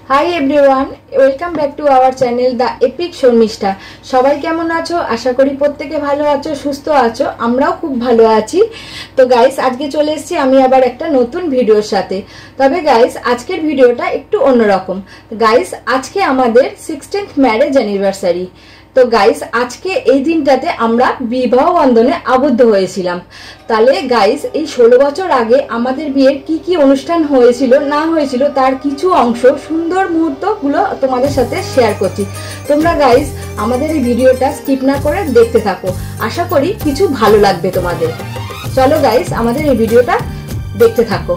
High everyone, welcome back to our channel the epic Sharmishtha. সবাই কেমন আছো? আশা করি প্রত্যেকে ভালো আছো, সুস্থ আছো। আমরাও খুব ভালো আছি। তো গাইস, আজকে চলে এসেছি আমি আবার একটা নতুন ভিডিওর সাথে। তবে গাইস, আজকের ভিডিওটা একটু অন্যরকম। গাইস, আজকে আমাদের 16th ম্যারেজ অ্যানিভার্সারি। তো গাইস, আজকে এই দিনটাতে আমরা বিবাহ বন্ধনে আবদ্ধ হয়েছিলাম। তাহলে গাইস, এই 16 বছর আগে আমাদের বিয়ের কি কি অনুষ্ঠান হয়েছিল না হয়েছিল তার কিছু অংশ, সুন্দর মুহূর্তগুলো তোমাদের সাথে শেয়ার করছি। তোমরা গাইস আমাদের এই ভিডিওটা স্কিপ না করে দেখতে থাকো। আশা করি কিছু ভালো লাগবে তোমাদের। চলো গাইস, আমাদের এই ভিডিওটা দেখতে থাকো।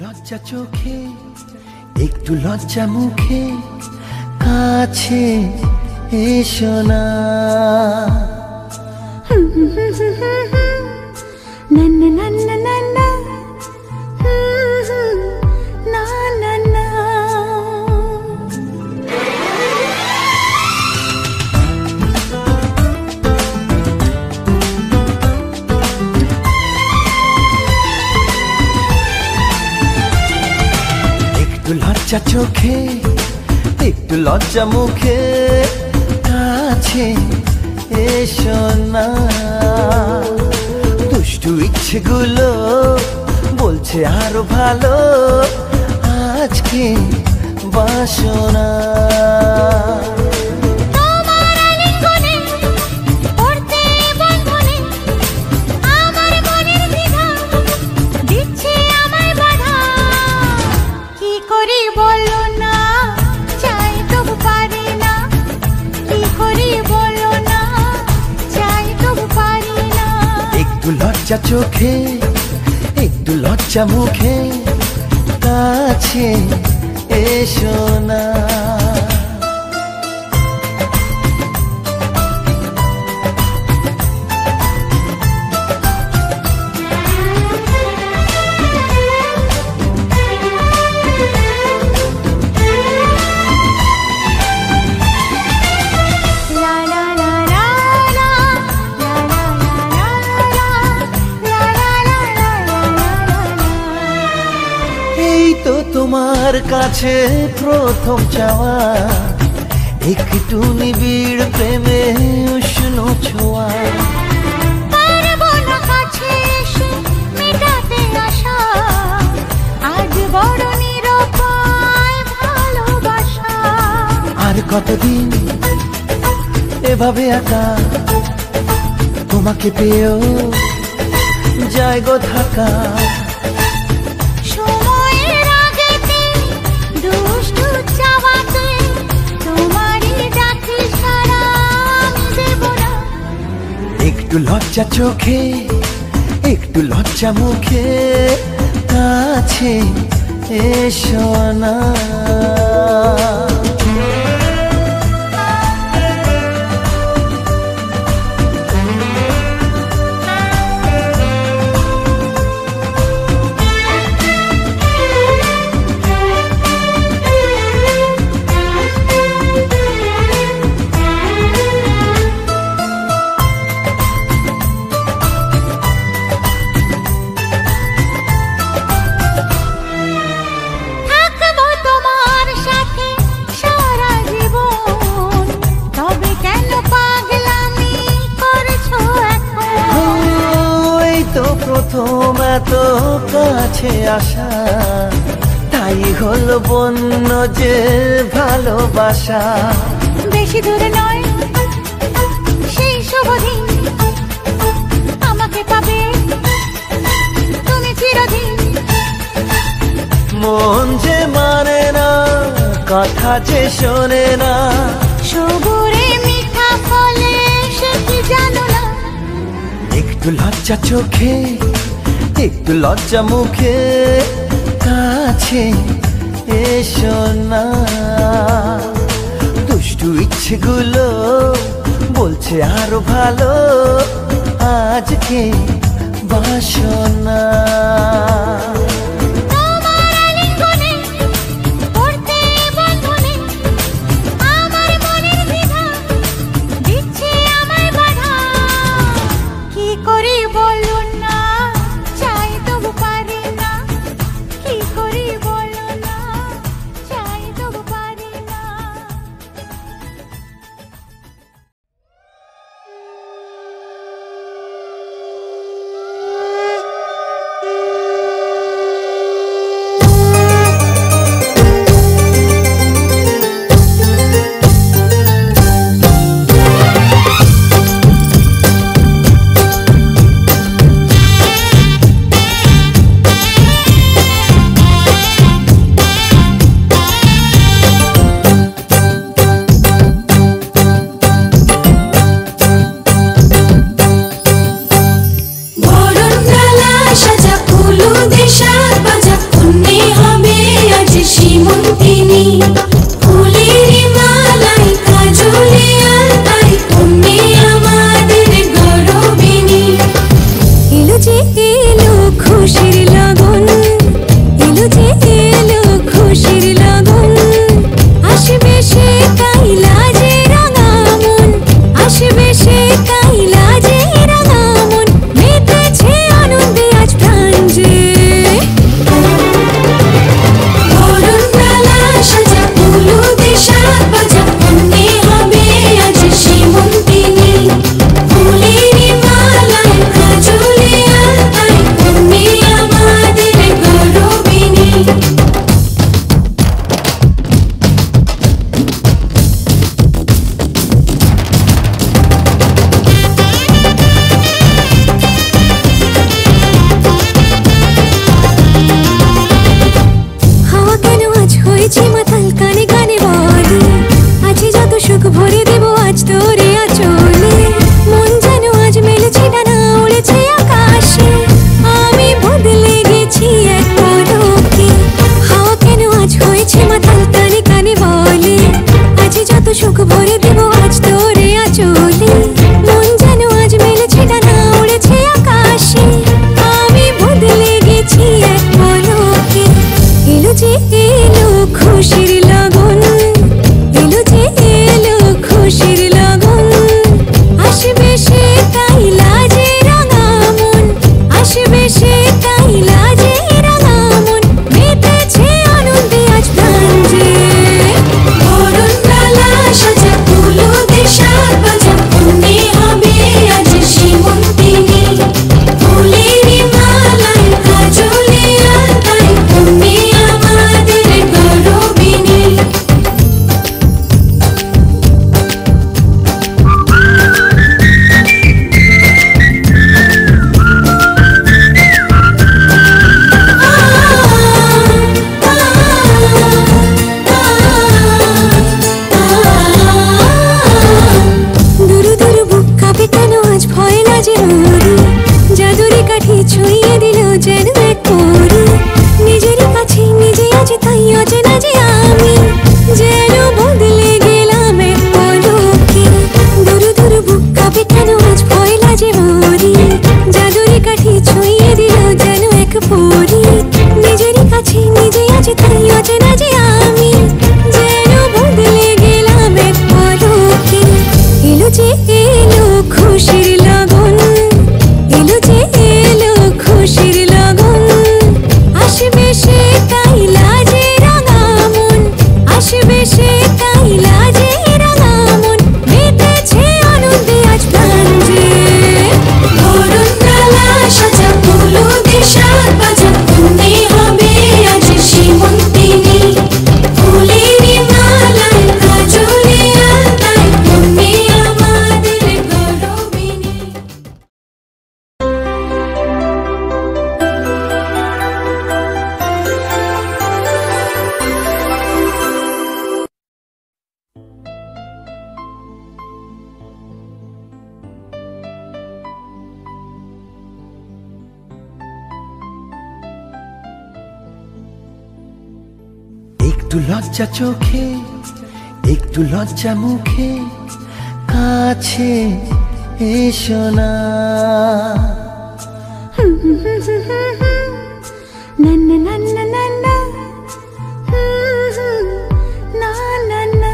লজ্জা চোখে একটু লজ্জা মুখে কাছে এসো না, লজ্জা চোখে একটু লজ্জা মুখে কাছে এসো না। দুষ্টু ইচ্ছেগুলো বলছে আরো ভালো, আজকে বাসনা লজ্জা চোখে একটু লজ্জা মুখে কাছে এসো না। তোমার কাছে প্রথম চাওয়া একটু নিবিড় প্রেমে উষ্ণ ছোঁয়া, পারবো না কাছে এসে মেটাতে আশা, আজ বড় নিরুপায় ভালোবাসা। আর কতদিন এভাবে একা তোমাকে পেয়েও যায় গো থাকা, একটু লজ্জা চোখে একটু লজ্জা মুখে কাছে এসো না। প্রথম এত কাছে আসা, তাই হলো বন্য যে ভালোবাসা। বেশি দূরে নয় সেই শুভ দিন, আমাকে পাবে তুমি চিরদিন। মন যে মানে না কথা যে শোনে না। সবুরে মিঠা ফলে সে কি জানো না। একটু লজ্জা চোখে একটু লজ্জা মুখে কাছে এসো না। দুষ্টু ইচ্ছেগুলো বলছে আরো ভালো আজকে বাসনা। তোমার আলিঙ্গনে পড়তে বন্ধনে আমার মনের দ্বিধা দিচ্ছে আমায় বাধা। কি করি বলো না, চাই তবু পারি না। কি করি বলো না, চাই তবু পারি না। একটু লজ্জা চোখে একটু লজ্জা মুখে কাছে এসো না। না না না না না না না না না।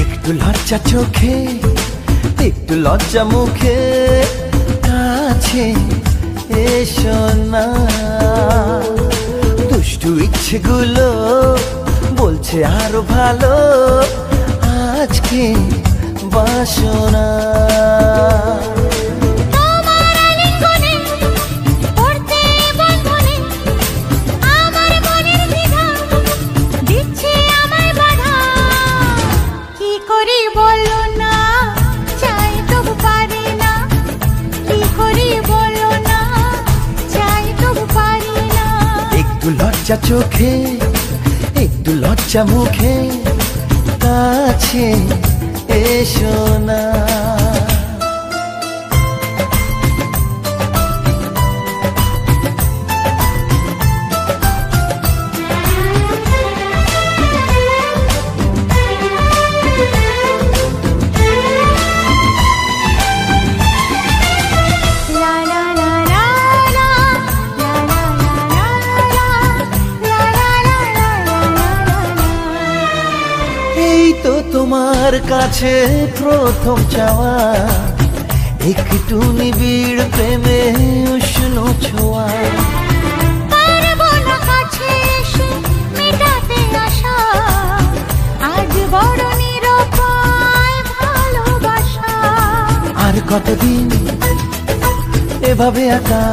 একটু লজ্জা চোখে একটু লজ্জা মুখে কাছে এসো না। দুষ্টু ইচ্ছেগুলো বলছে আরো ভালো আজকে বাসনা। লজ্জা চোখে একটু লজ্জা মুখে কাছে এসো না। তোমার কাছে প্রথম চাওয়া একটু নিবিড় প্রেমে উষ্ণ ছোঁয়া। পারবো না কাছে এসে মেটাতে আশা আজ বড় নিরুপায় ভালোবাসা। আর কতদিন এভাবে একা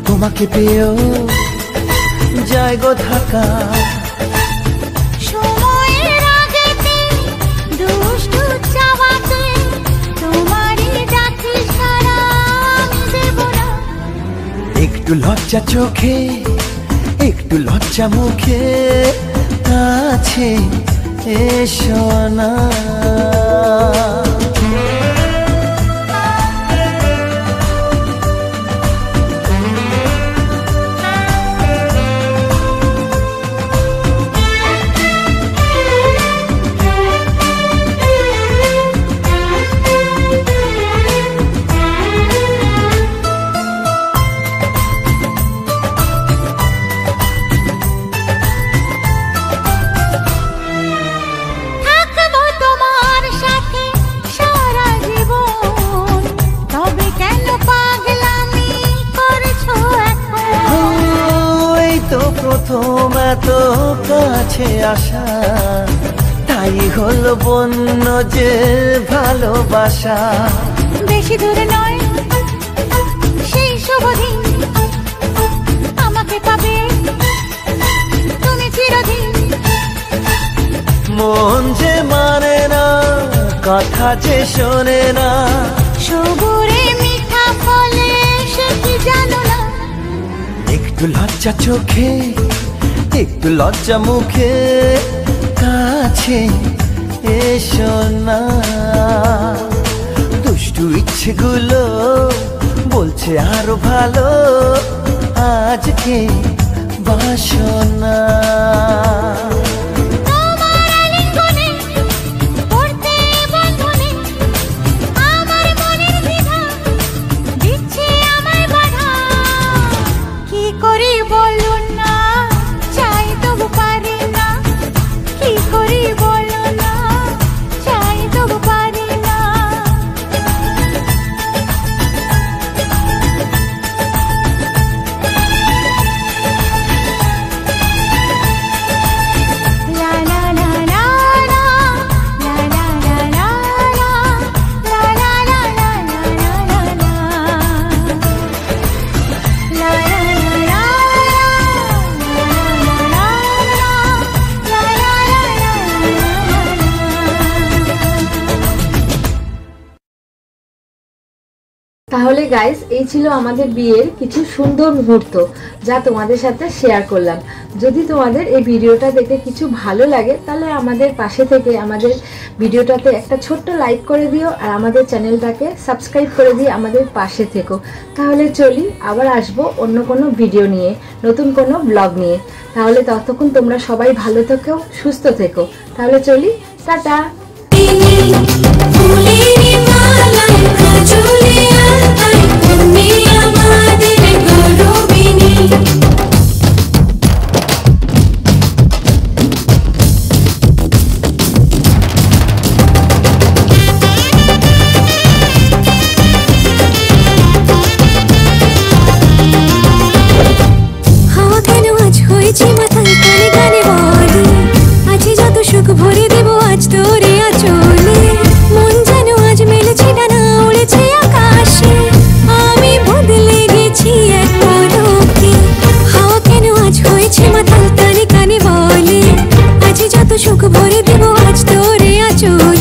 তোমাকে পেয়েও যায় গো থাকা। একটু লজ্জা চোখে একটু লজ্জা মুখে কাছে এসো না। প্রথম এত কাছে আসা তাই হলো বন্য যে ভালোবাসা। বেশি দূরে নয় সেই শুভ দিন আমাকে পাবে তুমি চিরদিন। মন যে মানে না কথা যে শোনে না সবুরে মিঠা ফলে সে কি জানো না। একটু লজ্জা চোখে একটু লজ্জা মুখে কাছে এসো না। দুষ্টু ইচ্ছেগুলো বলছে আরো ভালো আজকে বাসনা। তাহলে গাইস, এই ছিল আমাদের বিয়ের কিছু সুন্দর মুহূর্ত যা তোমাদের সাথে শেয়ার করলাম। যদি তোমাদের এই ভিডিওটা দেখে কিছু ভালো লাগে তাহলে আমাদের পাশে থেকে আমাদের ভিডিওটাতে একটা ছোট্ট লাইক করে দিও আর আমাদের চ্যানেলটাকে সাবস্ক্রাইব করে দিয়ে আমাদের পাশে থেকো। তাহলে চলি, আবার আসবো অন্য কোনো ভিডিও নিয়ে, নতুন কোনো ব্লগ নিয়ে। তাহলে ততক্ষণ তোমরা সবাই ভালো থেকো, সুস্থ থেকো। তাহলে চলি, টাটা। সুখ ভরে দেব আজ তোরে আঁচলে।